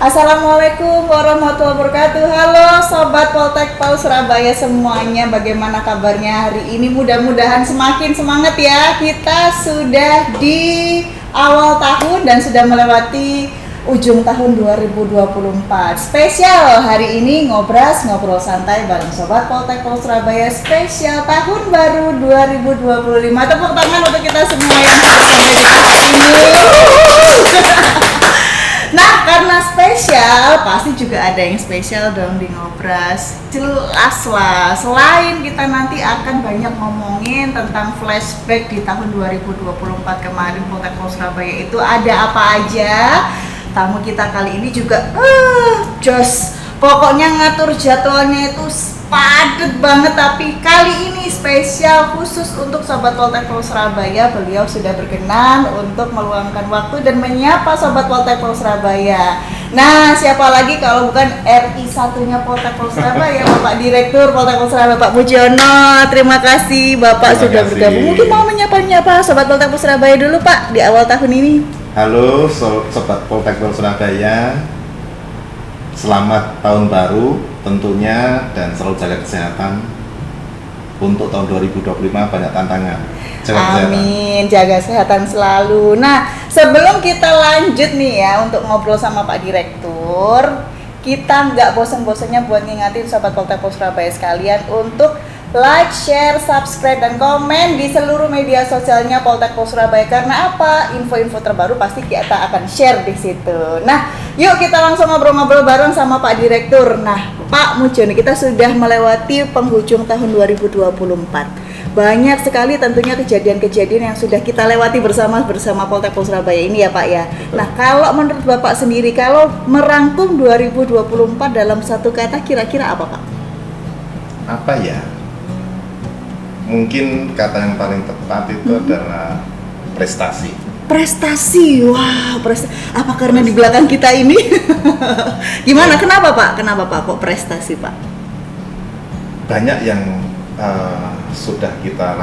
Assalamualaikum warahmatullahi wabarakatuh. Halo Sobat Poltek Pal Surabaya semuanya, bagaimana kabarnya hari ini? Mudah-mudahan semakin semangat ya. Kita sudah di awal tahun dan sudah melewati ujung tahun 2024. Spesial hari ini ngobrol santai bareng Sobat Poltek Pal Surabaya, spesial tahun baru 2025. Tepuk tangan untuk kita semua yang sampai di tempat ini. Nah, karena spesial, pasti juga ada yang spesial dong di Ngobras. Jelas lah, selain kita nanti akan banyak ngomongin tentang flashback di tahun 2024 kemarin Poltek Pal Surabaya itu ada apa aja. Tamu kita kali ini juga jos. Pokoknya ngatur jadwalnya itu padat banget, tapi kali ini spesial khusus untuk Sobat Poltek Pal Surabaya. Beliau sudah berkenan untuk meluangkan waktu dan menyapa Sobat Poltek Pal Surabaya. Nah, siapa lagi kalau bukan RI satunya Poltek Pal Surabaya, Bapak Direktur Poltek Pal Surabaya, Pak Mujiono. Terima kasih Bapak sudah bergabung. Mungkin mau menyapa Sobat Poltek Pal Surabaya dulu Pak di awal tahun ini. Halo Sobat Poltek Pal Surabaya. Selamat tahun baru tentunya dan selalu jaga kesehatan. Untuk tahun 2025 banyak tantangan. Amin, jaga kesehatan selalu. Nah, sebelum kita lanjut nih ya untuk ngobrol sama Pak Direktur, kita nggak bosan-bosannya buat ngingatin Sobat Poltek Pal Surabaya sekalian untuk like, share, subscribe, dan komen di seluruh media sosialnya Poltek Pal Surabaya. Karena apa? Info-info terbaru pasti kita akan share di situ. Nah, yuk kita langsung ngobrol-ngobrol bareng sama Pak Direktur. Nah, Pak Mujiono, kita sudah melewati penghujung tahun 2024. Banyak sekali tentunya kejadian-kejadian yang sudah kita lewati bersama Poltek Pal Surabaya ini ya Pak ya. Nah, kalau menurut Bapak sendiri, kalau merangkum 2024 dalam satu kata, kira-kira apa Pak? Apa ya? Mungkin kata yang paling tepat itu adalah prestasi. Prestasi, wah, apa karena di belakang kita ini? Gimana? Kenapa Pak? Kenapa Pak? Kok prestasi Pak? Banyak yang sudah kita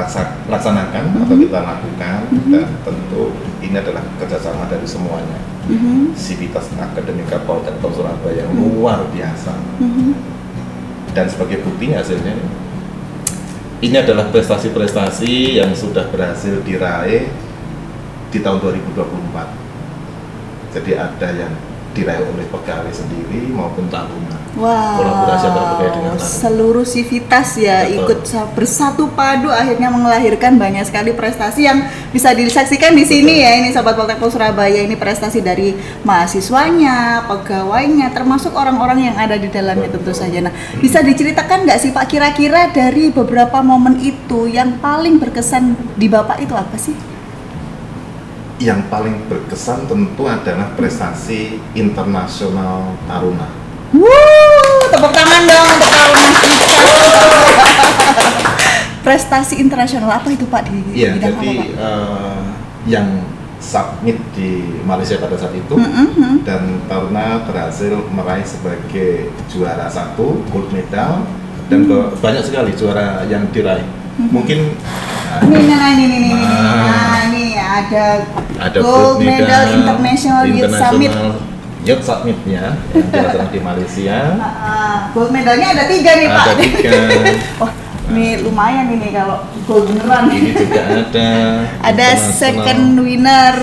laksanakan atau kita lakukan, dan tentu ini adalah kerjasama dari semuanya. Sivitas Akademika Poltek Pal Surabaya yang luar biasa. Dan sebagai buktinya hasilnya, ini adalah prestasi-prestasi yang sudah berhasil diraih di tahun 2024. Jadi ada yang diraih oleh pegawai sendiri maupun taruna. Wow, Kolaborasi antara pegawai dengan taruna. seluruh sivitas ya. Betul. Ikut bersatu padu akhirnya melahirkan banyak sekali prestasi yang bisa disaksikan di sini. Betul. Ya. Ini Sobat Poltek Pal Surabaya, ini prestasi dari mahasiswanya, pegawainya, termasuk orang-orang yang ada di dalamnya. Betul. Tentu saja. Nah, bisa diceritakan nggak sih Pak, kira-kira dari beberapa momen itu yang paling berkesan di Bapak itu apa sih? Yang paling berkesan tentu adalah prestasi internasional taruna. Tepuk tangan dong untuk taruna kita. Prestasi internasional apa itu Pak di bidang jadi, apa Pak? Yang submit di Malaysia pada saat itu, dan taruna berhasil meraih sebagai juara 1 gold medal, dan banyak sekali juara yang diraih. Mungkin ini ada gold medal International Youth Summit ya, yang dilaksanakan di Malaysia. Gold medalnya ada 3 nih Pak. Ada 3. Wah, ini lumayan ini kalau gold beneran. Ini juga ada second winner.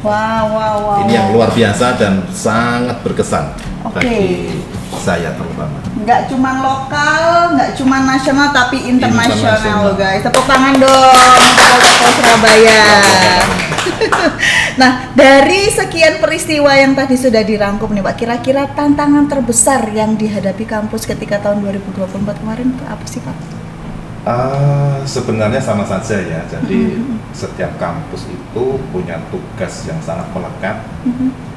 Wow. Ini yang luar biasa dan sangat berkesan bagi saya terutama. Nggak cuma lokal, nggak cuma nasional, tapi internasional loh guys. Tepuk tangan dong untuk Poltek Pal Surabaya. Nah, dari sekian peristiwa yang tadi sudah dirangkum nih Pak, kira-kira tantangan terbesar yang dihadapi kampus ketika tahun 2024 kemarin itu apa sih Pak? Sebenarnya sama saja ya. Jadi setiap kampus itu punya tugas yang sangat melekat,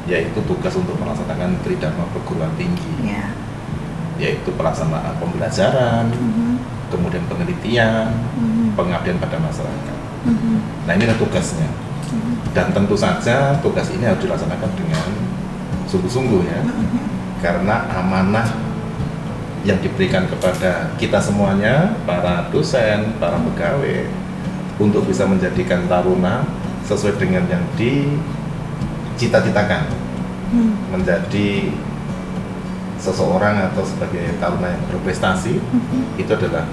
yaitu tugas untuk melaksanakan tridharma perguruan tinggi. Yaitu pelaksanaan pembelajaran, kemudian penelitian, pengabdian pada masyarakat. Nah, ini adalah tugasnya. Dan tentu saja tugas ini harus dilaksanakan dengan sungguh-sungguh ya. Karena amanah yang diberikan kepada kita semuanya, para dosen, para pegawai, untuk bisa menjadikan taruna sesuai dengan yang dicita-citakan. menjadi seseorang atau sebagai taruna yang berprestasi itu adalah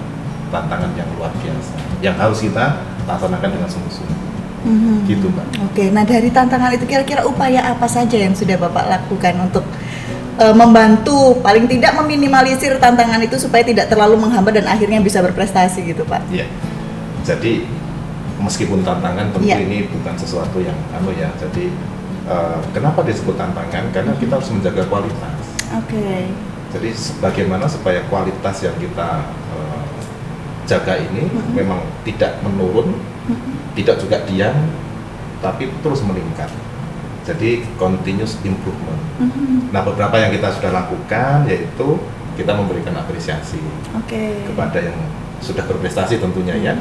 tantangan yang luar biasa yang harus kita laksanakan dengan sungguh-sungguh. Gitu Mbak. Oke, nah dari tantangan itu kira-kira upaya apa saja yang sudah Bapak lakukan untuk membantu paling tidak meminimalisir tantangan itu supaya tidak terlalu menghambat dan akhirnya bisa berprestasi gitu Pak? Iya. Jadi meskipun tantangan tentu ini bukan sesuatu yang jadi kenapa disebut tantangan? Karena kita harus menjaga kualitas. Oke. Jadi bagaimana supaya kualitas yang kita jaga ini memang tidak menurun, tidak juga diam, tapi terus meningkat. Jadi continuous improvement. Nah, beberapa yang kita sudah lakukan yaitu kita memberikan apresiasi kepada yang sudah berprestasi tentunya ya.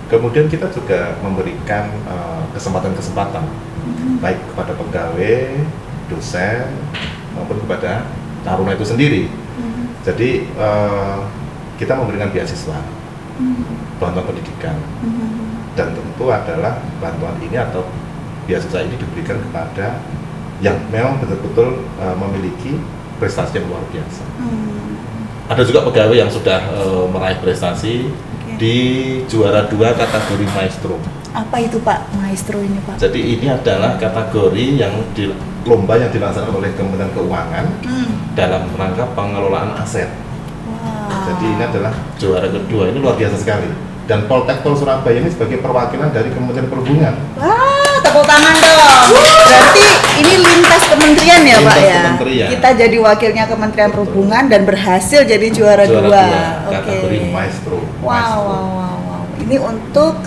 Kemudian kita juga memberikan kesempatan-kesempatan baik kepada pegawai, dosen maupun kepada taruna itu sendiri. Jadi kita memberikan beasiswa, bantuan pendidikan, dan tentu adalah bantuan ini atau beasiswa ini diberikan kepada yang memang betul-betul memiliki prestasi yang luar biasa. Ada juga pegawai yang sudah meraih prestasi di juara 2 kategori maestro. Apa itu Pak, maestro ini Pak? Jadi ini adalah kategori yang lomba yang dilaksanakan oleh Kementerian Keuangan dalam rangka pengelolaan aset. Jadi ini adalah juara kedua, ini luar biasa sekali. Dan Poltek Pol Surabaya ini sebagai perwakilan dari Kementerian Perhubungan. Wah, tepuk tangan dong. Berarti ini lintas kementerian ya Pak ya? Kementerian. Kita jadi wakilnya Kementerian Perhubungan dan berhasil jadi juara 2. Kategori maestro. Wow. Ini untuk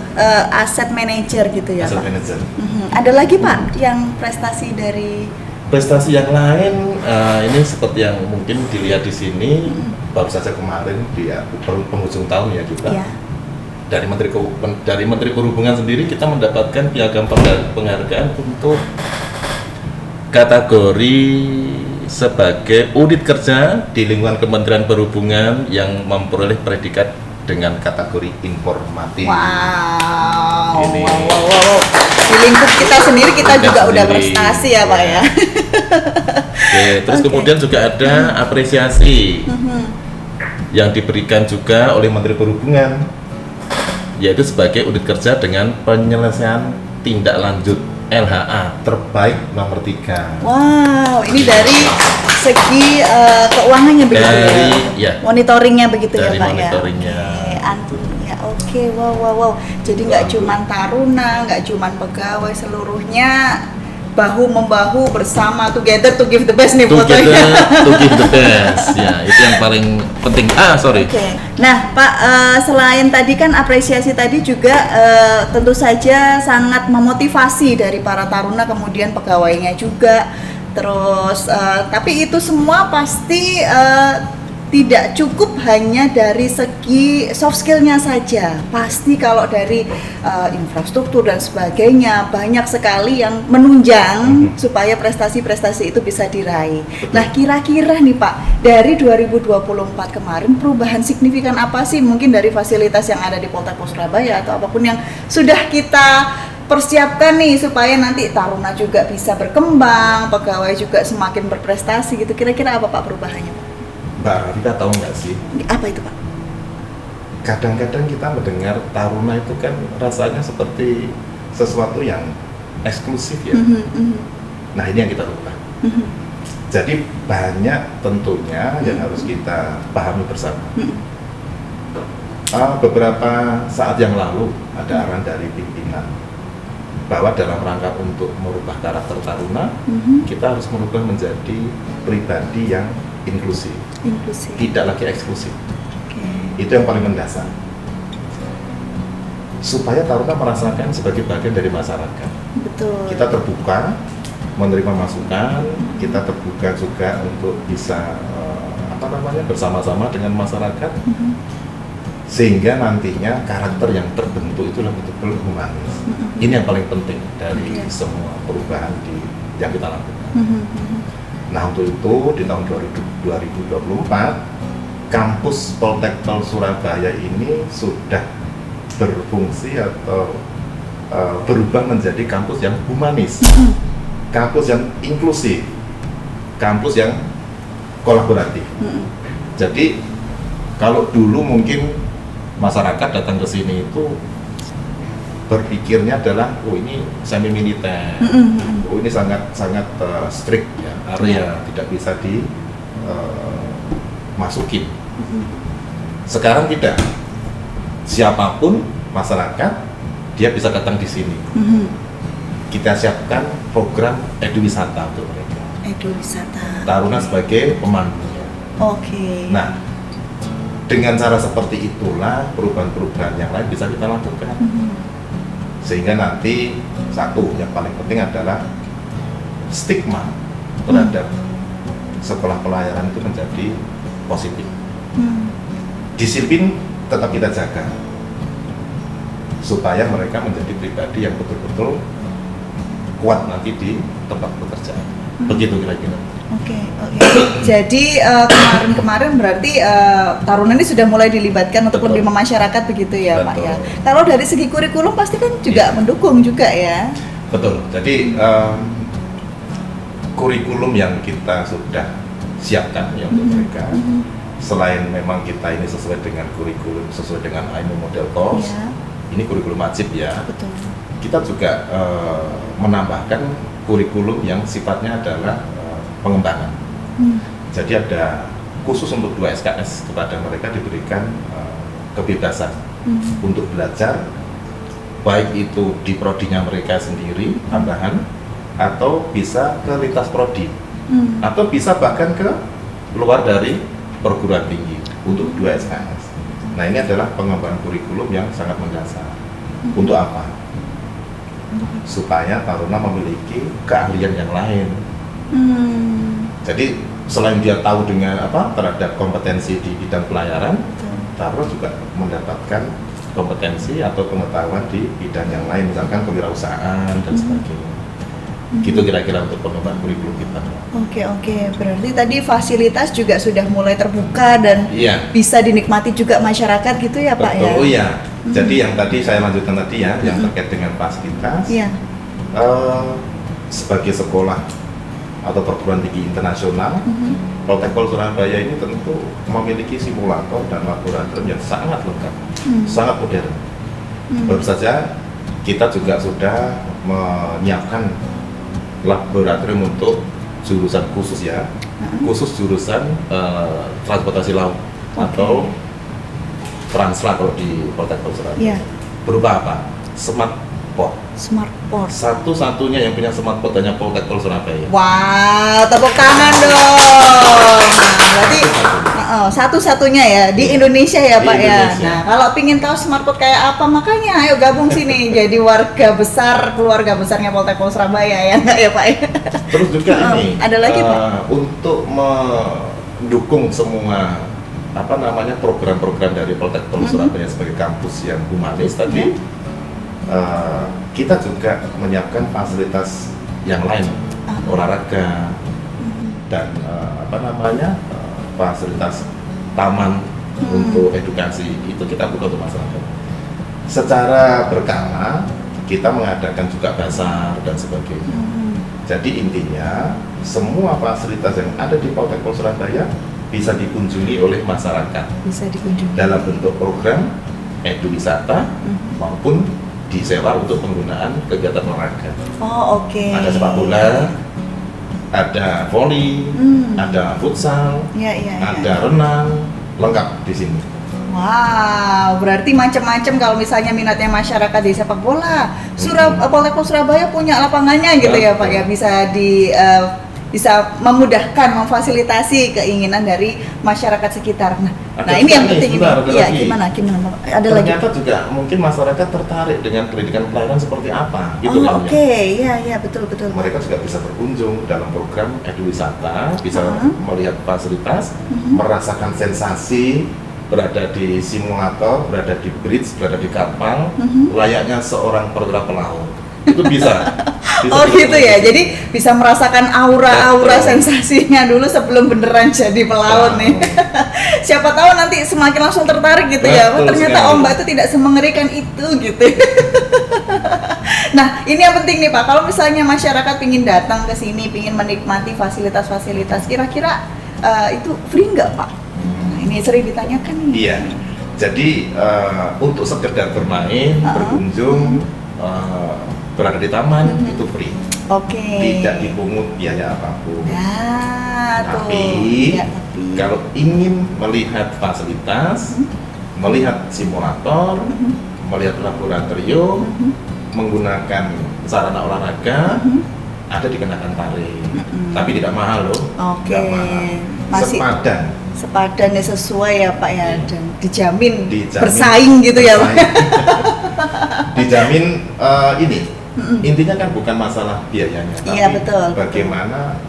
aset manager gitu ya Aset Pak? manager. Ada lagi Pak yang prestasi dari Prestasi yang lain ini seperti yang mungkin dilihat di sini baru saja kemarin di penghujung tahun ya juga. Dari Menteri Perhubungan sendiri kita mendapatkan piagam penghargaan untuk kategori sebagai unit kerja di lingkungan Kementerian Perhubungan yang memperoleh predikat dengan kategori informatif. Wow. Ini. Wow. Di lingkup kita sendiri kita juga udah prestasi ya Pak ya. Oke, terus kemudian juga ada apresiasi yang diberikan juga oleh Menteri Perhubungan, yaitu sebagai unit kerja dengan penyelesaian tindak lanjut LHA terbaik nomor 3. Wow, ini dari segi keuangannya begitu ya? Monitoringnya begitu dari ya Pak monitoringnya. Ya? Oke, wow. Jadi nggak cuman taruna, nggak cuman pegawai, seluruhnya bahu-membahu bersama together to give the best nih fotonya. To give the best, ya itu yang paling penting. Nah Pak, selain tadi kan apresiasi tadi juga tentu saja sangat memotivasi dari para taruna kemudian pegawainya juga. Terus tapi itu semua pasti tidak cukup hanya dari segi soft skill-nya saja. Pasti kalau dari infrastruktur dan sebagainya banyak sekali yang menunjang supaya prestasi-prestasi itu bisa diraih. Nah, kira-kira nih Pak, dari 2024 kemarin perubahan signifikan apa sih mungkin dari fasilitas yang ada di Poltek Pol Surabaya atau apapun yang sudah kita persiapkan nih supaya nanti taruna juga bisa berkembang, pegawai juga semakin berprestasi gitu. Kira-kira apa Pak perubahannya Pak? Mbak Rafika tahu nggak sih? Apa itu Pak? Kadang-kadang kita mendengar taruna itu kan rasanya seperti sesuatu yang eksklusif ya. Nah ini yang kita lupa. Jadi banyak tentunya yang harus kita pahami bersama. Beberapa saat yang lalu ada arahan dari pimpinan bahwa dalam rangka untuk merubah karakter taruna, kita harus merubah menjadi pribadi yang inklusif. Tidak lagi eksklusif. Itu yang paling mendasar. Supaya taruna merasakan sebagai bagian dari masyarakat. Betul. Kita terbuka menerima masukan, kita terbuka juga untuk bisa bersama-sama dengan masyarakat. Sehingga nantinya karakter yang terbentuk itu betul-betul humanis. Ini yang paling penting dari semua perubahan yang kita lakukan. Nah untuk itu di tahun 2024 kampus Poltek Pol Surabaya ini sudah berfungsi atau berubah menjadi kampus yang humanis, kampus yang inklusif, kampus yang kolaboratif. Jadi kalau dulu mungkin masyarakat datang ke sini itu berpikirnya adalah, oh ini semi militer, oh ini sangat strict ya, area tidak bisa dimasukin. Sekarang tidak, siapapun masyarakat dia bisa datang di sini. Kita siapkan program eduwisata untuk mereka. Eduwisata. Taruna sebagai pemandunya. Oke. Nah, dengan cara seperti itulah perubahan-perubahan yang lain bisa kita lakukan. Sehingga nanti satu yang paling penting adalah stigma terhadap sekolah pelayaran itu menjadi positif. Disiplin tetap kita jaga supaya mereka menjadi pribadi yang betul-betul kuat nanti di tempat pekerjaan. Begitu kira-kira. Oke. Jadi kemarin berarti Taruna ini sudah mulai dilibatkan untuk Betul. lebih memasyarakat begitu ya, Pak Betul. ya. Kalau dari segi kurikulum pasti kan juga mendukung juga ya. Betul. Jadi kurikulum yang kita sudah siapkan ya untuk mereka, selain memang kita ini sesuai dengan kurikulum, sesuai dengan IMO model course, ini kurikulum wajib ya. Betul. Kita juga menambahkan kurikulum yang sifatnya adalah pengembangan. Jadi ada khusus untuk 2 SKS kepada mereka diberikan kebebasan untuk belajar, baik itu di prodinya mereka sendiri tambahan, atau bisa ke lintas prodi, atau bisa bahkan ke luar dari perguruan tinggi untuk 2 SKS. Nah, ini adalah pengembangan kurikulum yang sangat mendasar. Untuk apa? Supaya Taruna memiliki keahlian yang lain. Jadi selain dia tahu dengan terhadap kompetensi di bidang pelayaran, Taruna juga mendapatkan kompetensi atau pengetahuan di bidang yang lain, misalkan kewirausahaan dan sebagainya. Gitu kira-kira untuk pengembangan kurikulum kita. Oke. Berarti tadi fasilitas juga sudah mulai terbuka dan bisa dinikmati juga masyarakat gitu ya, Pak ya? Betul, iya. Jadi yang tadi saya lanjutkan tadi ya, yang terkait dengan fasilitas. Sebagai sekolah atau perguruan tinggi internasional, Poltekpol Surabaya ini tentu memiliki simulator dan laboratorium yang sangat lengkap, sangat modern. Baru saja kita juga sudah menyiapkan laboratorium untuk jurusan khusus ya, khusus jurusan transportasi laut atau Transla kalau di Poltekpol Surabaya. Berupa apa? Smart Port. Satu-satunya yang punya smart port hanya Poltekpol Surabaya. Wow, tepuk tangan dong. Nah, berarti satu-satunya ya di Indonesia ya, Pak ya. Nah, kalau pingin tahu smart port kayak apa, makanya ayo gabung sini jadi keluarga besarnya Poltekpol Surabaya ya, enggak ya, Pak ya? Terus juga ini ada lagi, Pak, untuk mendukung semua program-program dari Poltekpol Surabaya sebagai kampus yang humanis tadi. Kita juga menyiapkan fasilitas yang lain, olahraga dan fasilitas taman untuk edukasi, itu kita buka untuk masyarakat. Secara berkala kita mengadakan juga bazar dan sebagainya. Jadi intinya semua fasilitas yang ada di Poltekpol Surabaya bisa dikunjungi oleh masyarakat. Bisa dikunjungi dalam bentuk program eduwisata maupun disewa untuk penggunaan kegiatan olahraga. Oke. Ada sepak bola, ada voli, ada futsal, ada renang, lengkap di sini. Wow, berarti macam-macam kalau misalnya minatnya masyarakat di sepak bola. Poltekpol Surabaya punya lapangannya gitu ya, Pak ya, bisa memudahkan, memfasilitasi keinginan dari masyarakat sekitar. Nah ini yang penting ini. Iya, gimana Pak? Ternyata juga mungkin masyarakat tertarik dengan pendidikan pelayaran seperti apa, gitu kan? Iya, betul. Mereka juga bisa berkunjung dalam program eduwisata, bisa melihat fasilitas, merasakan sensasi berada di simulator, berada di bridge, berada di kapal, layaknya seorang perwira pelaut. Itu bisa gitu ya, jadi bisa merasakan aura sensasinya dulu sebelum beneran jadi pelaut nih. Siapa tahu nanti semakin langsung tertarik gitu ya, ternyata ombak itu tidak semengerikan itu gitu. Nah, ini yang penting nih Pak. Kalau misalnya masyarakat ingin datang ke sini, ingin menikmati fasilitas-fasilitas, kira-kira itu free nggak Pak? Nah, ini sering ditanyakan nih. Iya. Jadi untuk sekedar bermain, berkunjung, berada di taman itu free. Oke. Tidak dipungut biaya apapun. Ya, tapi ya, kalau ingin melihat fasilitas, melihat simulator, melihat laboratorium, menggunakan sarana olahraga, ada dikenakan tarif. Tapi tidak mahal loh. Oke. Tidak mahal. Masih sepadan ya, sesuai ya Pak ya, dan dijamin bersaing gitu ya Pak. Dijamin ini. Intinya kan bukan masalah biayanya, tapi iya, betul, bagaimana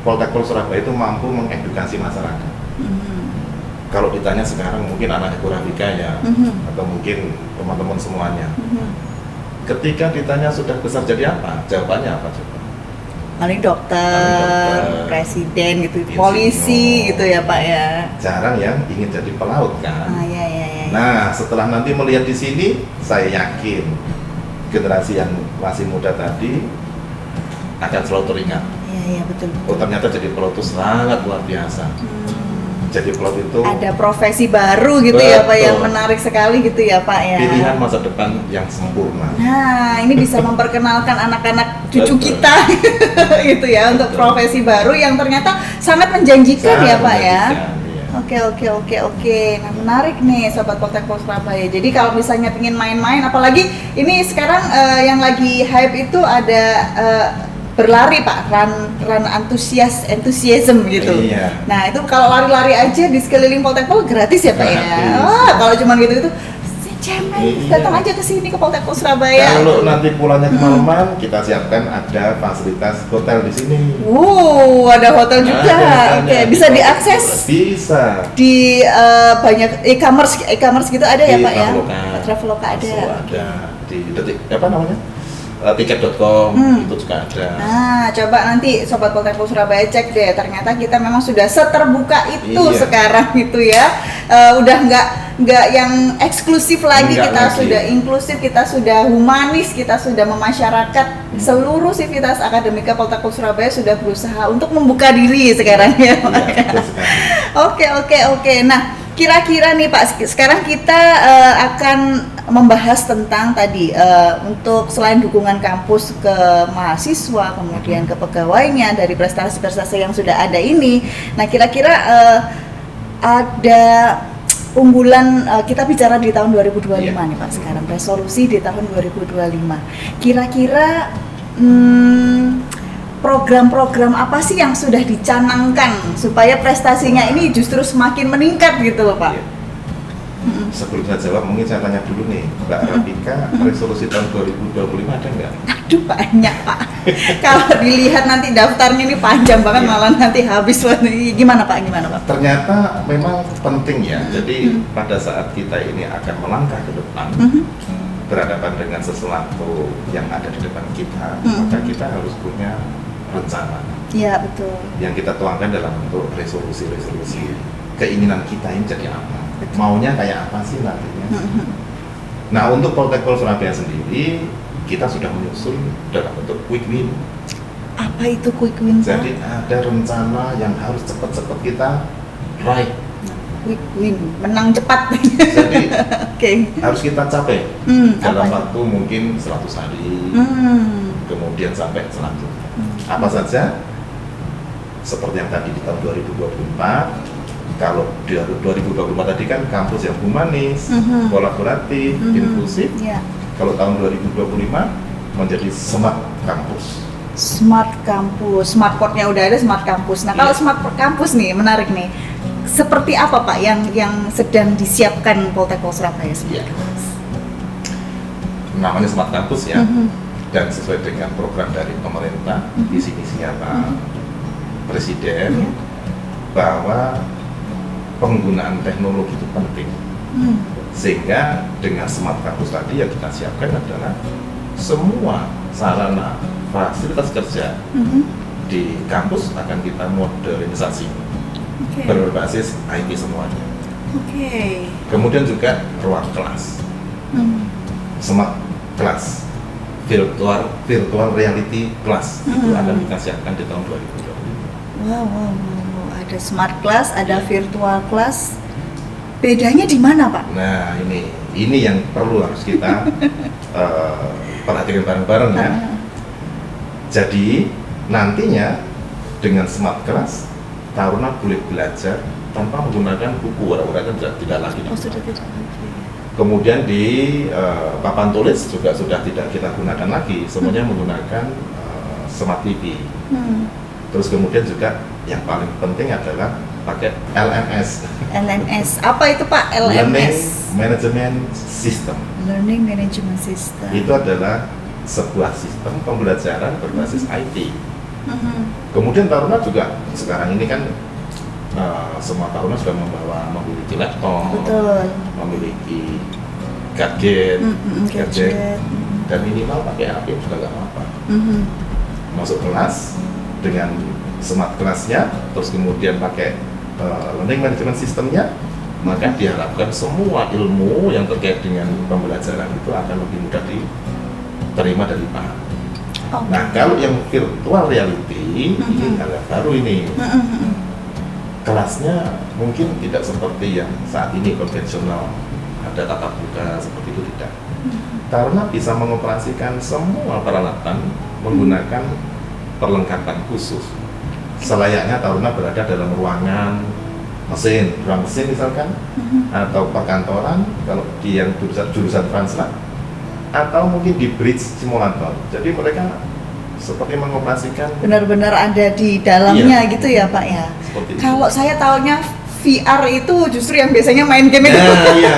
Poltekpol Surabaya itu mampu mengedukasi masyarakat. Kalau ditanya sekarang mungkin anak Ekorafika ya, atau mungkin teman-teman semuanya, ketika ditanya sudah besar jadi apa, jawabannya apa coba? Paling dokter, presiden gitu, polisi gitu ya Pak ya. Jarang yang ingin jadi pelaut kan? Iya. Nah, setelah nanti melihat di sini, saya yakin generasi yang masih muda tadi akan selalu teringat. Iya betul. Oh ternyata jadi pelaut itu sangat luar biasa. Jadi pelaut itu ada profesi baru gitu ya Pak, yang menarik sekali gitu ya Pak ya. Pilihan masa depan yang sempurna. Nah ini bisa memperkenalkan anak-anak cucu kita gitu ya, untuk profesi baru yang ternyata sangat menjanjikan ya Pak ya. Oke. Nah menarik nih Sobat Poltekpol Surabaya. Jadi kalau misalnya ingin main-main, apalagi ini sekarang yang lagi hype itu ada berlari Pak, run enthusiasm gitu. Iya. Nah itu kalau lari-lari aja di sekeliling Poltekpol gratis ya Pak ya. Kalau cuma gitu cemen, datang aja ke sini ke Poltekpol Surabaya. Kalau nanti pulangnya kemalaman, kita siapkan ada fasilitas hotel di sini. Ada hotel juga. Oke, bisa diakses. Bisa. Di banyak e-commerce gitu ada ya Pak ya. Traveloka ada. Ada di detik apa namanya? Tiket.com itu juga ada. Nah, coba nanti Sobat Poltekpol Surabaya cek deh. Ternyata kita memang sudah seterbuka itu sekarang itu ya. Udah nggak yang eksklusif lagi, sudah inklusif, kita sudah humanis, kita sudah memasyarakat. Seluruh sivitas akademika Poltekpol Surabaya sudah berusaha untuk membuka diri sekarang ya. Oke. Nah, kira-kira nih Pak, sekarang kita akan membahas tentang tadi untuk selain dukungan kampus ke mahasiswa, kemudian ke pegawainya dari prestasi-prestasi yang sudah ada ini. Nah, kira-kira ada unggulan, kita bicara di tahun 2025 nih Pak sekarang, resolusi di tahun 2025. Kira-kira program-program apa sih yang sudah dicanangkan supaya prestasinya ini justru semakin meningkat gitu loh Pak? Sebelum saya jawab, mungkin saya tanya dulu nih, Mbak Rafika, resolusi tahun 2025 ada nggak? Aduh banyak Pak. Kalau dilihat nanti daftarnya ini panjang banget, malah nanti habis. Gimana Pak? Ternyata memang penting ya. Jadi pada saat kita ini akan melangkah ke depan, berhadapan dengan sesuatu yang ada di depan kita, maka kita harus punya rencana. Iya betul. Yang kita tuangkan dalam bentuk resolusi. Keinginan kita ini jadi apa? Maunya kayak apa sih nantinya? Nah untuk Poltekpol Surabaya sendiri, kita sudah menyusun dalam bentuk quick win. Apa itu quick win? Jadi ada rencana yang harus cepat-cepat kita raih. Quick win, menang cepat. Jadi harus kita capai dalam waktu mungkin 100 hari, kemudian sampai selanjutnya. Apa saja? Seperti yang tadi di tahun 2024. Kalau di 2025 tadi kan kampus yang humanis, kolaboratif, inklusif. Kalau tahun 2025 menjadi smart kampus. Smart kampus, smart portnya udah ada, smart kampus. Nah kalau smart kampus nih menarik nih. Seperti apa Pak yang sedang disiapkan Poltekpol Surabaya sebenarnya? Namanya smart kampus ya, dan sesuai dengan program dari pemerintah, visi misinya Pak Presiden, bahwa penggunaan teknologi itu penting, sehingga dengan smart kampus tadi yang kita siapkan adalah semua sarana fasilitas kerja di kampus akan kita modernisasi berbasis IT semuanya. Kemudian juga ruang kelas, smart kelas, virtual reality class itu akan kita siapkan di tahun 2020. Wow. Ada smart class, ada virtual class. Bedanya di mana, Pak? Nah, ini yang perlu harus kita perhatikan bareng-bareng ya. Jadi nantinya dengan smart class, taruna boleh belajar tanpa menggunakan buku, orang-orang kan tidak lagi. Sudah tidak lagi. Kemudian di papan tulis juga sudah tidak kita gunakan lagi, semuanya menggunakan smart TV. Terus kemudian juga yang paling penting adalah pakai LMS. LMS, apa itu Pak? Learning LMS? Management System. Learning Management System. Itu adalah sebuah sistem pembelajaran berbasis IT. Kemudian taruna juga sekarang ini kan semua taruna sudah memiliki laptop, Betul. memiliki gadget, dan minimal pakai HP juga nggak apa-apa. Masuk kelas dengan smart kelasnya, terus kemudian pakai learning management systemnya, maka diharapkan semua ilmu yang terkait dengan pembelajaran itu akan lebih mudah diterima dan dipahami. Nah, kalau yang virtual reality ini agak baru ini. Kelasnya mungkin tidak seperti yang saat ini konvensional, ada tatap muka seperti itu, tidak. Karena bisa mengoperasikan semua peralatan menggunakan perlengkapan khusus. Selayaknya taruna berada dalam ruang mesin misalkan, atau perkantoran kalau di yang jurusan translate, atau mungkin di bridge simulator. Jadi mereka seperti mengoperasikan benar-benar ada di dalamnya gitu ya Pak ya. Kalau saya taunya VR itu justru yang biasanya main game itu. Iya.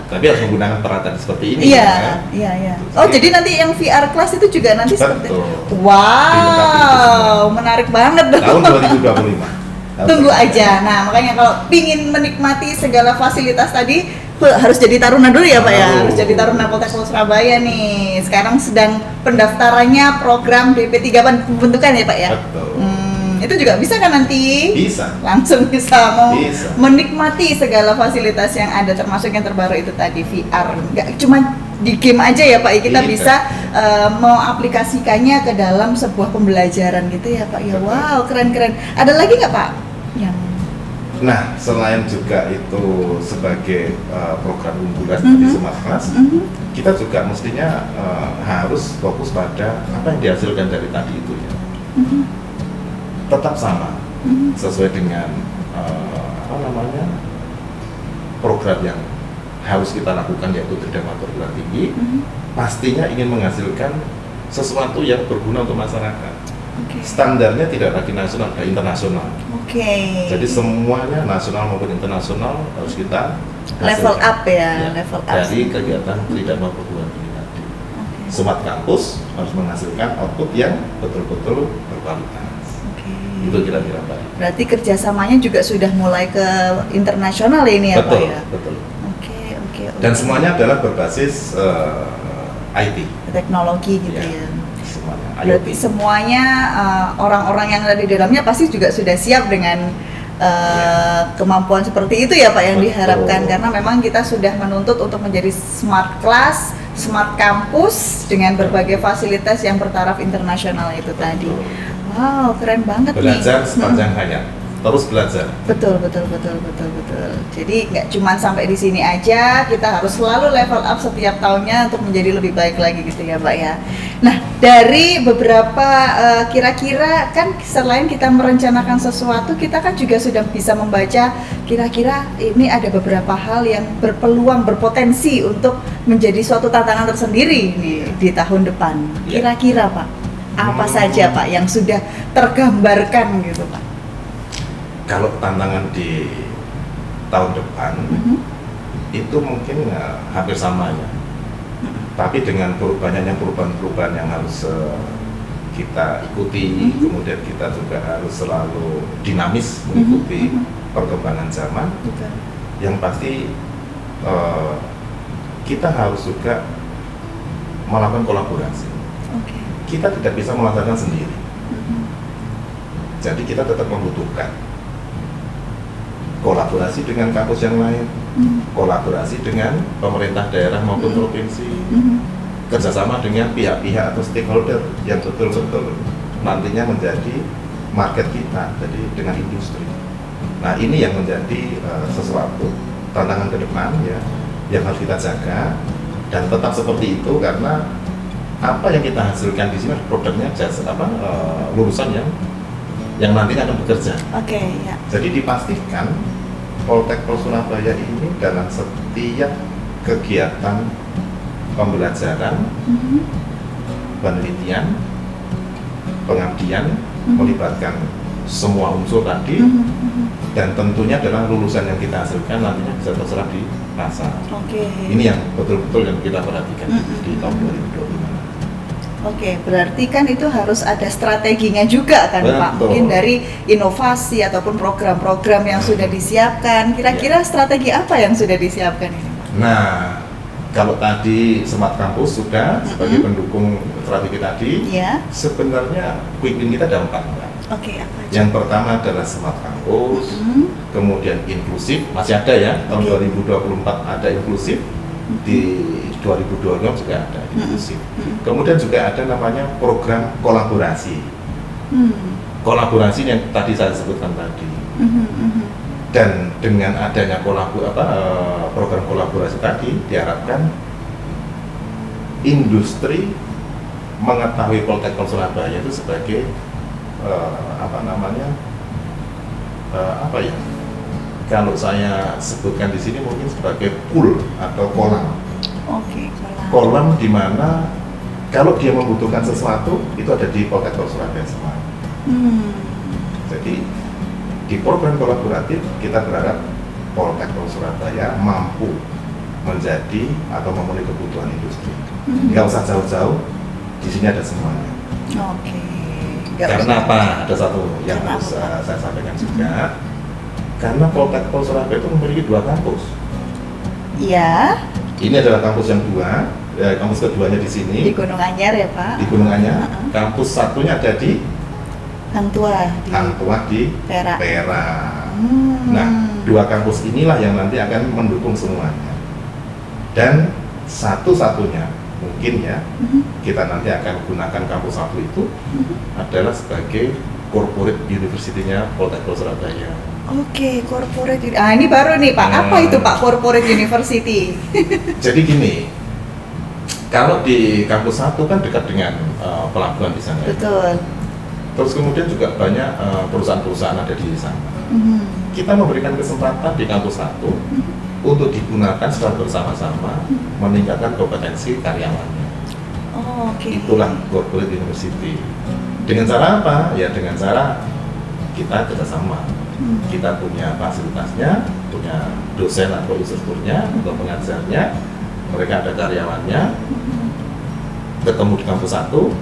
Tapi harus menggunakan peralatan seperti ini. Iya. Oh, jadi nanti yang VR class itu juga nanti seperti itu. Betul. Wow, menarik banget dong. Tahun 2025. Tunggu aja. Nah, makanya kalau pingin menikmati segala fasilitas tadi harus jadi taruna dulu ya Pak ya. Harus jadi taruna Poltekkes Surabaya nih. Sekarang sedang pendaftarannya program DP3 pembentukan ya Pak ya. Betul. Itu juga bisa kan nanti? Bisa. Langsung bisa menikmati segala fasilitas yang ada, termasuk yang terbaru itu tadi VR. Nggak cuma di game aja ya Pak, kita bisa mau aplikasikannya ke dalam sebuah pembelajaran gitu ya Pak. Ya wow, keren-keren. Ada lagi nggak Pak? Nah, selain juga itu sebagai program unggulan di Smart Class, kita juga mestinya harus fokus pada apa yang dihasilkan dari tadi itu ya. Tetap sama, sesuai dengan program yang harus kita lakukan, yaitu tridharma perguruan tinggi. Pastinya ingin menghasilkan sesuatu yang berguna untuk masyarakat. Standarnya tidak lagi nasional, dan internasional. Jadi semuanya nasional maupun internasional harus kita level up ya, level up dari kegiatan tridharma perguruan tinggi tadi. Smart Kampus harus menghasilkan output yang betul-betul berkualitas. Itu kira-kira Pak. Berarti kerjasamanya juga sudah mulai ke internasional ini ya Pak ya? Betul. Oke. Dan semuanya adalah berbasis IT. Teknologi gitu ya. Semuanya. Berarti semuanya orang-orang yang ada di dalamnya pasti juga sudah siap dengan kemampuan seperti itu ya Pak yang diharapkan, karena memang kita sudah menuntut untuk menjadi smart class, smart kampus dengan berbagai fasilitas yang bertaraf internasional itu tadi. Wow, keren banget nih. Belajar sepanjang hayat, terus belajar. Betul. Jadi nggak cuma sampai di sini aja, kita harus selalu level up setiap tahunnya untuk menjadi lebih baik lagi gitu ya Pak ya. Nah, dari beberapa kira-kira kan selain kita merencanakan sesuatu, kita kan juga sudah bisa membaca kira-kira ini ada beberapa hal yang berpeluang, berpotensi untuk menjadi suatu tantangan tersendiri nih di tahun depan. Kira-kira Pak, apa saja Pak yang sudah tergambarkan gitu Pak? Kalau tantangan di tahun depan itu mungkin hampir sama ya, tapi dengan banyaknya perubahan-perubahan yang harus kita ikuti, kemudian kita juga harus selalu dinamis mengikuti perkembangan zaman. Yang pasti kita harus juga melakukan kolaborasi. Kita tidak bisa melaksanakan sendiri. Jadi kita tetap membutuhkan kolaborasi dengan kampus yang lain, kolaborasi dengan pemerintah daerah maupun provinsi, kerjasama dengan pihak-pihak atau stakeholder yang betul-betul nantinya menjadi market kita, jadi dengan industri. Nah ini yang menjadi sesuatu tantangan ke depan ya, yang harus kita jaga dan tetap seperti itu, karena apa yang kita hasilkan di sini produknya lulusan yang nantinya akan bekerja. Oke, ya. Jadi dipastikan Poltekpol Surabaya ini dalam setiap kegiatan pembelajaran, penelitian, pengabdian melibatkan semua unsur tadi, dan tentunya adalah lulusan yang kita hasilkan nantinya bisa terserap di pasar. Oke. Ini yang betul-betul yang kita perhatikan di tahun 2025. Oke, berarti kan itu harus ada strateginya juga kan Betul. Pak? Mungkin dari inovasi ataupun program-program yang sudah disiapkan. Kira-kira strategi apa yang sudah disiapkan ini Pak? Nah, kalau tadi Smart Campus sudah sebagai pendukung strategi tadi, Ya. sebenarnya quick win kita ada 4. Oke, apa aja? Yang pertama adalah Smart Campus, kemudian inklusif, masih ada ya, tahun 2024 ada inklusif, di 2025 juga ada inklusif. Kemudian juga ada namanya program kolaborasi. Kolaborasi yang tadi saya sebutkan tadi. Dan dengan adanya program kolaborasi tadi diharapkan industri mengetahui Poltekpol Surabaya itu sebagai kalau saya sebutkan di sini mungkin sebagai pool atau kolam. Oke, Kolam di mana kalau dia membutuhkan sesuatu itu ada di Poltekpol Surabaya semua. Jadi di program kolaboratif kita berharap Poltekpol Surabaya mampu menjadi atau memenuhi kebutuhan industri. Nggak usah jauh-jauh, di sini ada semuanya. Oke. Karena apa? Ada satu yang harus saya sampaikan juga. Karena Poltekpol Surabaya itu memiliki 2 kampus. Iya. Ini adalah kampus yang 2, kampus keduanya di sini. Di Gunung Anyar ya Pak? Di Gunung Anyar. Kampus satunya ada di Hang Tuah di Perak. Nah, 2 kampus inilah yang nanti akan mendukung semuanya. Dan satu-satunya mungkin ya, kita nanti akan gunakan kampus 1 itu adalah sebagai corporate university-nya Poltekpol Surabaya. Oke, corporate. Ini baru nih Pak. Apa itu Pak corporate university? Jadi gini, kalau di kampus 1 kan dekat dengan pelabuhan di sana. Betul. Terus kemudian juga banyak perusahaan-perusahaan ada di sana. Kita memberikan kesempatan di kampus 1 untuk digunakan secara bersama-sama meningkatkan kompetensi karyawannya. Oke. Itulah corporate university. Dengan cara apa? Ya dengan cara kita kerjasama. Kita punya fasilitasnya, punya dosen atau instrukturnya atau pengajarnya, mereka ada karyawannya, ketemu di kampus 1,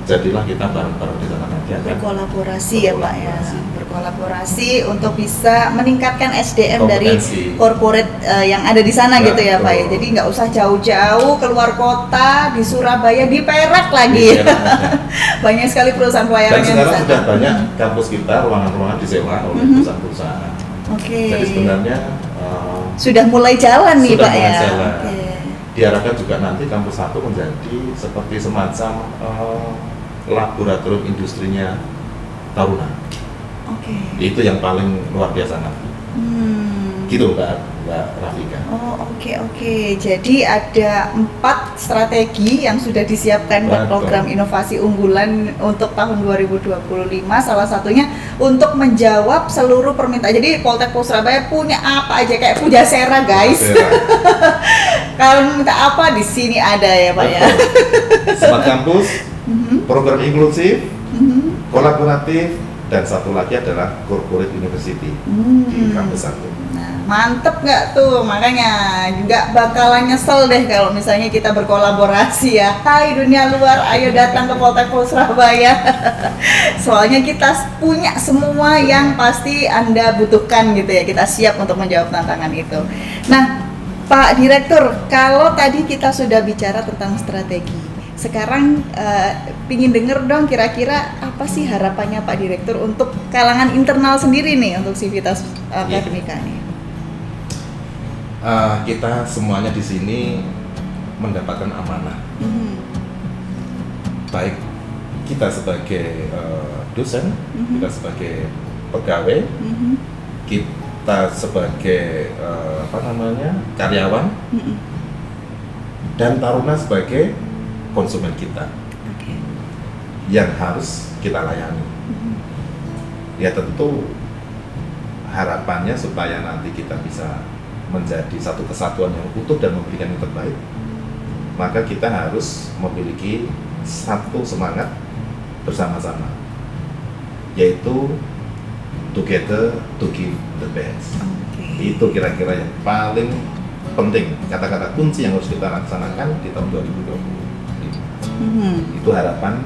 jadilah kita bareng-bareng di sana nanti akan berkolaborasi ya Pak ya, berkolaborasi untuk bisa meningkatkan SDM dari corporate yang ada di sana. Betul. Gitu ya Pak ya. Jadi nggak usah jauh-jauh keluar kota, di Surabaya, di Perak lagi. Banyak sekali perusahaan pelayaran yang sekarang sudah banyak kampus kita ruangan-ruangan disewa oleh perusahaan-perusahaan. Oke. Jadi sebenarnya sudah mulai jalan nih Pak ya. Jalan. Diharapkan juga nanti kampus 1 menjadi seperti semacam laboratorium industrinya Taruna. Oke. Itu yang paling luar biasa nanti. Gitu Mbak Rafika. Oke. Jadi ada 4 strategi yang sudah disiapkan buat program inovasi unggulan untuk tahun 2025. Salah satunya untuk menjawab seluruh permintaan. Jadi Poltekpol Surabaya punya apa aja, kayak Pujasera guys. Kalau minta apa di sini ada ya Pak ya. Smart Campus, program inklusif, kolaboratif, dan satu lagi adalah corporate university di kampus 1. Mantep nggak tuh, makanya juga bakalan nyesel deh kalau misalnya kita berkolaborasi ya. Hai dunia luar, ayo datang ke Poltekpol Surabaya. Soalnya kita punya semua yang pasti Anda butuhkan gitu ya, kita siap untuk menjawab tantangan itu. Nah Pak Direktur, kalau tadi kita sudah bicara tentang strategi, sekarang pingin denger dong kira-kira apa sih harapannya Pak Direktur untuk kalangan internal sendiri nih untuk Civitas Akademika nih? Kita semuanya di sini mendapatkan amanah. Baik kita sebagai dosen, kita sebagai pegawai, kita sebagai karyawan, dan Taruna sebagai konsumen kita yang harus kita layani. Ya tentu harapannya supaya nanti kita bisa menjadi satu kesatuan yang utuh dan memberikan yang terbaik, maka kita harus memiliki satu semangat bersama-sama, yaitu together to give the best. Itu kira-kira yang paling penting, kata-kata kunci yang harus kita laksanakan di tahun 2020. Itu harapan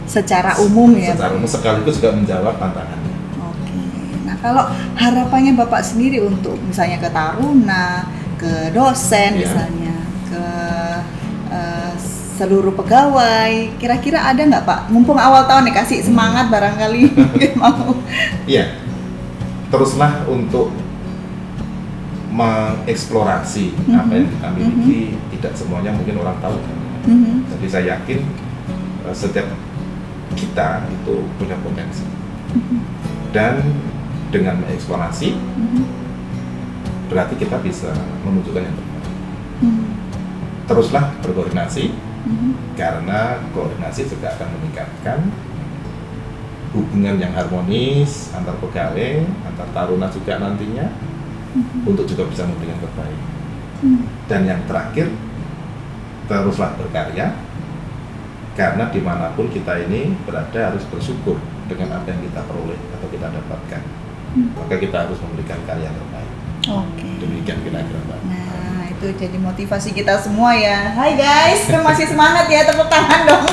secara umum ya. Secara umum sekaligus juga menjawab tantangannya. Nah, kalau harapannya Bapak sendiri untuk misalnya ke Taruna, ke dosen misalnya, ke seluruh pegawai, kira-kira ada nggak Pak? Mumpung awal tahun nih, kasih semangat barangkali mau. Iya, teruslah untuk mengeksplorasi apa yang kita miliki. Tidak semuanya mungkin orang tahu. Jadi saya yakin setiap kita itu punya potensi. Dan dengan mengeksplorasi, berarti kita bisa menunjukkan yang terbaik. Teruslah berkoordinasi, karena koordinasi juga akan meningkatkan hubungan yang harmonis antar pegawai, antar Taruna juga nantinya, untuk juga bisa memberikan yang terbaik. Dan yang terakhir, teruslah berkarya, karena dimanapun kita ini berada harus bersyukur dengan apa yang kita peroleh atau kita dapatkan. Maka kita harus memberikan karya yang terbaik. Demikian kira-kira Mbak. Nah, itu jadi motivasi kita semua ya. Hai guys, masih semangat ya, tepuk tangan dong.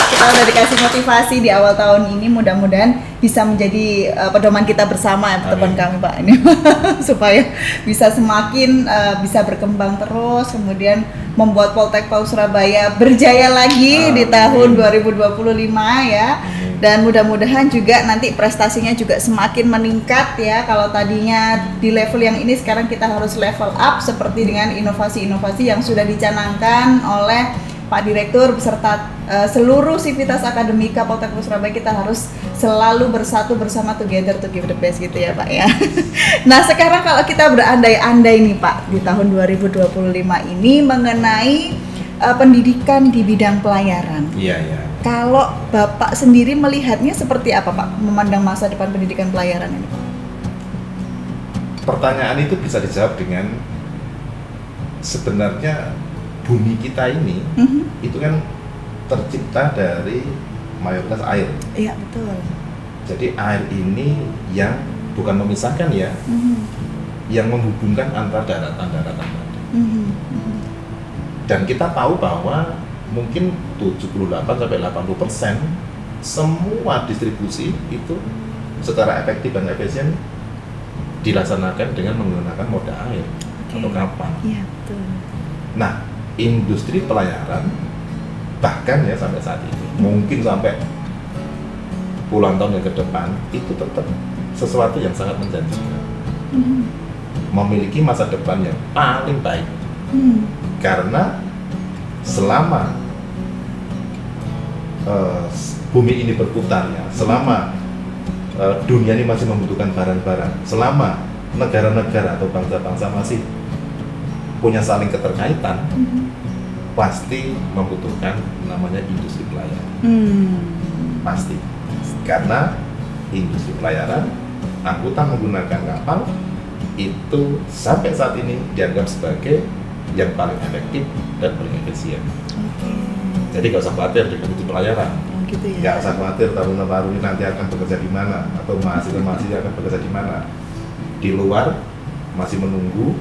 Kita udah dikasih motivasi di awal tahun ini, mudah-mudahan bisa menjadi pedoman kita bersama ya, teman kami Pak ini. Supaya bisa semakin bisa berkembang terus, kemudian membuat Poltekpol Surabaya berjaya lagi di tahun 2025 ya. Dan mudah-mudahan juga nanti prestasinya juga semakin meningkat ya. Kalau tadinya di level yang ini, sekarang kita harus level up seperti dengan inovasi-inovasi yang sudah dicanangkan oleh Pak Direktur beserta seluruh sivitas akademika Poltekpol Surabaya. Kita harus selalu bersatu bersama, together to give the best gitu ya Pak ya. Nah, sekarang kalau kita berandai-andai nih Pak di tahun 2025 ini mengenai pendidikan di bidang pelayaran. Iya. Kalau Bapak sendiri melihatnya seperti apa Pak, memandang masa depan pendidikan pelayaran ini? Pertanyaan itu bisa dijawab dengan sebenarnya bumi kita ini itu kan tercipta dari mayoritas air. Iya, betul. Jadi air ini yang bukan memisahkan ya, yang menghubungkan antara daratan-daratan tadi. Dan kita tahu bahwa mungkin 78-80% semua distribusi itu secara efektif dan efisien dilaksanakan dengan menggunakan moda air atau kapal. Iya, betul. Nah, industri pelayaran bahkan ya sampai saat ini, mungkin sampai puluhan tahun yang ke depan, itu tetap sesuatu yang sangat menjanjikan. Memiliki masa depan yang paling baik. Karena selama bumi ini berputar ya, selama dunia ini masih membutuhkan barang-barang, selama negara-negara atau bangsa-bangsa masih punya saling keterkaitan, pasti membutuhkan namanya industri pelayaran. Pasti. Karena industri pelayaran, angkutan menggunakan kapal, itu sampai saat ini dianggap sebagai yang paling efektif dan paling efisien. Jadi nggak usah khawatir dengan industri pelayaran. Gitu ya. Nggak usah khawatir Taruna-Taruna ini nanti akan bekerja di mana, atau mahasiswa-mahasiswa akan bekerja di mana. Di luar masih menunggu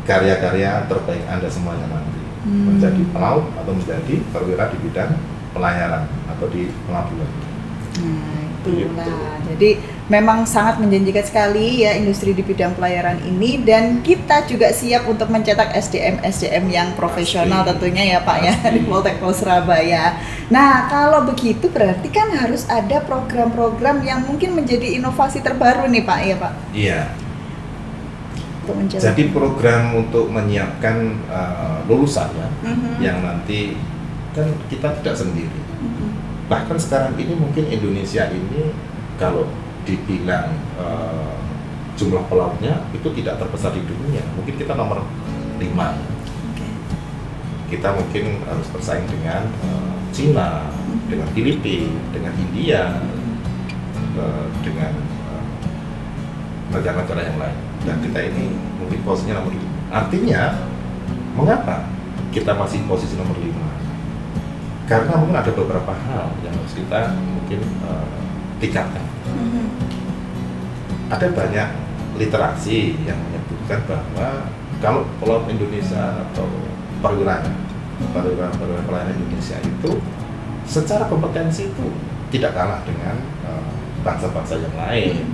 karya-karya terbaik Anda semuanya nanti. Menjadi pelaut atau menjadi perwira di bidang pelayaran atau di pelabuhan. Nah, itulah. Jadi memang sangat menjanjikan sekali ya industri di bidang pelayaran ini, dan kita juga siap untuk mencetak SDM yang profesional tentunya ya Pak ya di Poltekpol Surabaya. Nah, kalau begitu berarti kan harus ada program-program yang mungkin menjadi inovasi terbaru nih Pak ya Pak. Iya. untuk menjawab. Jadi program untuk menyiapkan lulusan ya, yang nanti kan kita tidak sendiri. Bahkan sekarang ini mungkin Indonesia ini kalau dibilang jumlah pelautnya itu tidak terbesar di dunia, mungkin kita nomor 5. Kita mungkin harus bersaing dengan Cina, dengan Filipina, dengan India, dengan negara-negara yang lain. Dan kita ini mungkin posisinya nomor 5. Artinya, mengapa kita masih posisi nomor 5? Karena mungkin ada beberapa hal yang harus kita mungkin tingkatkan. Ada banyak literasi yang menyebutkan bahwa kalau pelaut Indonesia atau perwira pelayaran Indonesia itu secara kompetensi itu tidak kalah dengan bangsa-bangsa yang lain.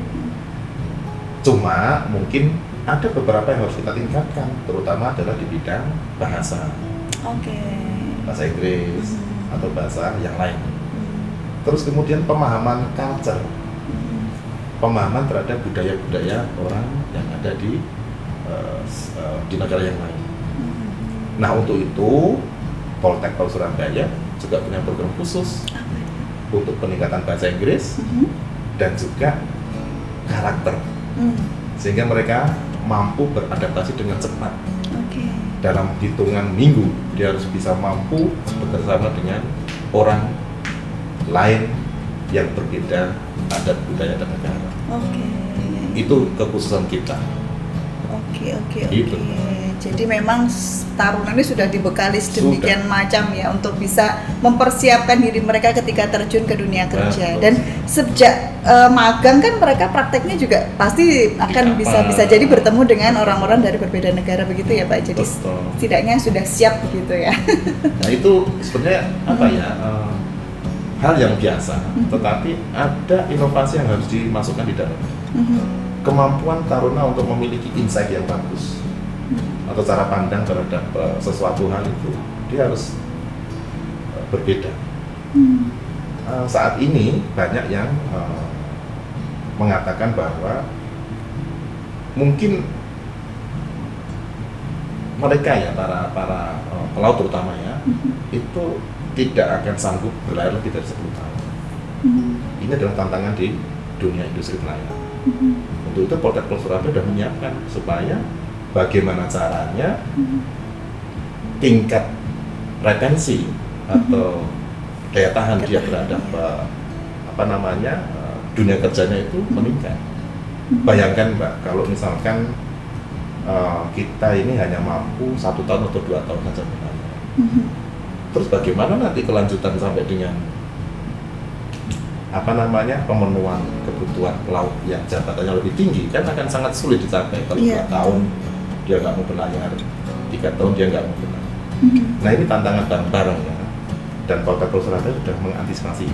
Cuma mungkin ada beberapa yang harus kita tingkatkan, terutama adalah di bidang bahasa. Bahasa Inggris atau bahasa yang lain. Terus kemudian pemahaman culture, pemahaman terhadap budaya-budaya orang yang ada di negara yang lain. Nah, untuk itu Poltek Surabaya juga punya program khusus untuk peningkatan bahasa Inggris dan juga karakter, sehingga mereka mampu beradaptasi dengan cepat. Dalam hitungan minggu dia harus bisa mampu bekerjasama dengan orang lain yang berbeda adat, budaya, dan negara. Itu kekhususan kita. Gitu. Jadi memang taruna ini sudah dibekali sedemikian macam ya untuk bisa mempersiapkan diri mereka ketika terjun ke dunia kerja. Dan sejak magang kan mereka prakteknya juga pasti akan bisa jadi bertemu dengan orang-orang dari berbeda negara begitu ya Pak. Jadi setidaknya sudah siap begitu ya. Nah itu sebenarnya apa ya, hal yang biasa, tetapi ada inovasi yang harus dimasukkan di dalam. Kemampuan taruna untuk memiliki insight yang bagus atau cara pandang terhadap sesuatu hal itu dia harus berbeda. Saat ini banyak yang mengatakan bahwa mungkin mereka ya para pelaut terutama ya itu tidak akan sanggup berlayar lebih dari 10 tahun. Ini adalah tantangan di dunia industri pelayaran. Untuk itu Poltek Surabaya sudah menyiapkan supaya bagaimana caranya tingkat retensi atau daya tahan dia terhadap dunia kerjanya itu meningkat. Bayangkan Mbak, kalau misalkan kita ini hanya mampu 1 tahun atau 2 tahun saja berlayar. Terus bagaimana nanti kelanjutan sampai dengan pemenuhan kebutuhan pelaut yang jabatannya lebih tinggi, kan akan sangat sulit dicapai. Kalau 2 tahun dia nggak mau berlayar, 3 tahun dia nggak mau berlayar. Nah ini tantangan bareng ya, dan Poltek Surabaya sudah mengantisipasi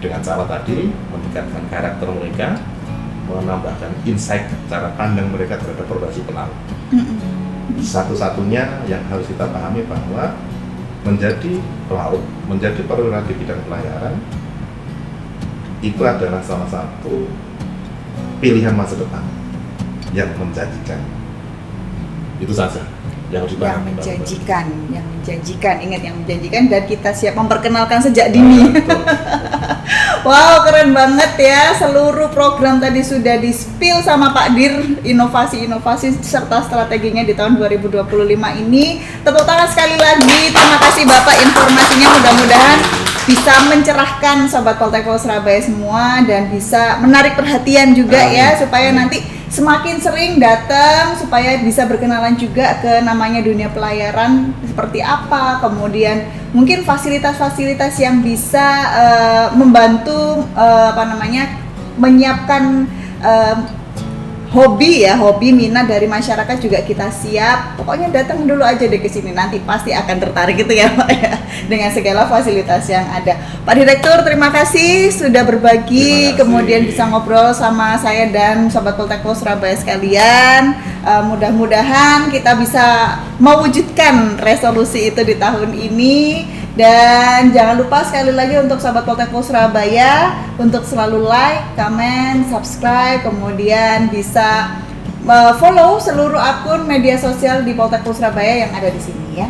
dengan cara tadi meningkatkan karakter mereka, menambahkan insight cara pandang mereka terhadap profesi pelaut. Satu-satunya yang harus kita pahami bahwa menjadi pelaut, menjadi perwira di bidang pelayaran itu adalah salah satu pilihan masa depan yang menjanjikan. Itu saja yang harus dipahami. Yang menjanjikan, ingat yang menjanjikan, dan kita siap memperkenalkan sejak dini. Wow, keren banget ya, seluruh program tadi sudah di-spill sama Pak Dir, inovasi-inovasi serta strateginya di tahun 2025 ini. Tepuk tangan sekali lagi, terima kasih Bapak informasinya, mudah-mudahan bisa mencerahkan Sobat Poltek Surabaya semua dan bisa menarik perhatian juga ya, supaya nanti semakin sering datang, supaya bisa berkenalan juga ke namanya dunia pelayaran seperti apa, kemudian mungkin fasilitas-fasilitas yang bisa membantu menyiapkan hobi minat dari masyarakat juga kita siap. Pokoknya datang dulu aja deh ke sini, nanti pasti akan tertarik gitu ya Pak ya, dengan segala fasilitas yang ada. Pak Direktur, terima kasih sudah berbagi, kemudian bisa ngobrol sama saya dan Sobat Poltek Surabaya sekalian. Mudah-mudahan kita bisa mewujudkan resolusi itu di tahun ini. Dan jangan lupa sekali lagi untuk Sobat Poltek Surabaya untuk selalu like, comment, subscribe, kemudian bisa follow seluruh akun media sosial di Poltekul Surabaya yang ada di sini ya.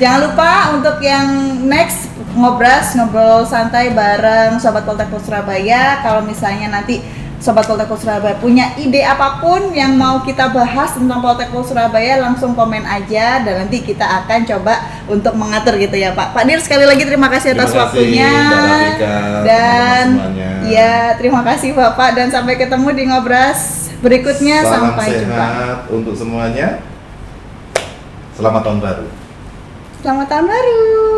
Jangan lupa untuk yang next ngobrol santai bareng Sobat Poltekul Surabaya. Kalau misalnya nanti Sobat Poltekul Surabaya punya ide apapun yang mau kita bahas tentang Poltekul Surabaya, langsung komen aja dan nanti kita akan coba untuk mengatur gitu ya Pak. Pak Dir, sekali lagi terima kasih atas waktunya. Dan ya terima kasih Bapak, dan sampai ketemu di ngobras berikutnya. Salam sampai sehat jumpa untuk semuanya. Selamat tahun baru. Selamat tahun baru.